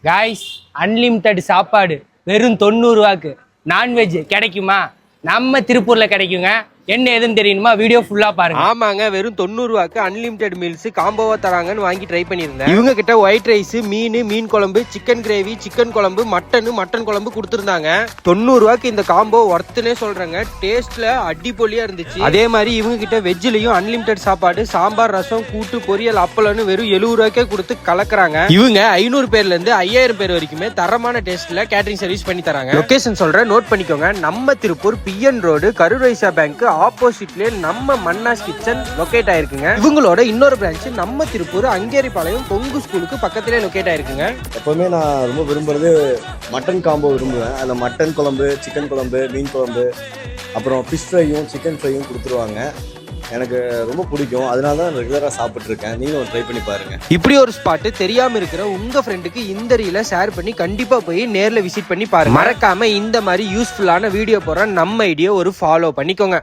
Guys, unlimited சாப்பாடு வெறும் 90 ரூபாய்க்கு நான்வெஜ் கிடைக்குமா? நம்ம திருப்பூர்ல கிடைக்குங்க. என்ன ஏதுன்னு தெரியுமா? வீடியோ ஃபுல்லா பாருங்க. ஆமாங்க, வெறும் 90 ரூபாய்க்கு அன்லிமிட்டெட் மீல்ஸ் காம்போவா தராங்கன்னு வாங்கி ட்ரை பண்ணியிருந்தேன். இவங்க கிட்ட ஒயிட் ரைஸ், மீன் குழம்பு, சிக்கன் கிரேவி, சிக்கன் குழம்பு, மட்டன் குழம்பு கொடுத்துருந்தாங்க. 90 ரூபாய்க்கு இந்த காம்போ ஒர்த்துனே சொல்றேங்க. டேஸ்ட்ல அடிப்பொலியா இருந்துச்சு. அதே மாதிரி இவங்க கிட்ட வெஜ்லயும் அன்லிமிட்டெட் சாப்பாடு, சாம்பார், ரசம், கூட்டு, பொரியல், அப்பளம்னு வெறும் 70 ரூபாய்க்கே கொடுத்து கலக்குறாங்க. இவங்க 500 பேர்ல இருந்து 5000 பேர் வரைக்குமே தரமான டேஸ்ட்ல கேட்டரிங் சர்வீஸ் பண்ணி தராங்க. லொகேஷன் சொல்றேன், நோட் பண்ணிக்கோங்க. நம்ம Tiruppur PN road Karur bank ஆப்போசிட்லயே நம்ம மன்னாஸ் கிச்சன் லொகேட் ஆயிருக்குங்க. இவங்களோட இன்னொரு பிரான்ச் நம்ம திருப்பூர் அங்கேரிபாளையம் பொங்கு ஸ்கூலுக்கு பக்கத்திலே லொகேட் ஆயிருக்குங்க. எப்பவுமே நான் ரொம்ப விரும்புறது மட்டன் காம்போ விரும்புவேன். அதில் மட்டன் குழம்பு, சிக்கன் குழம்பு, மீன் குழம்பு, அப்புறம் ஃபிஷ் ஃப்ரையும் சிக்கன் ஃப்ரையும் கொடுத்துருவாங்க. எனக்கு ரொம்ப பிடிக்கும். அதனால தான் ரெகுலராக சாப்பிட்ருக்கேன். நீங்களும் ட்ரை பண்ணி பாருங்க. இப்படி ஒரு ஸ்பாட் தெரியாம இருக்கிற உங்க ஃப்ரெண்டுக்கு இந்த ரீலை ஷேர் பண்ணி கண்டிப்பா போய் நேர்ல விசிட் பண்ணி பாருங்க. மறக்காம இந்த மாதிரி யூஸ்ஃபுல்லான வீடியோ போற நம்ம ஐடியா ஒரு ஃபாலோ பண்ணிக்கோங்க.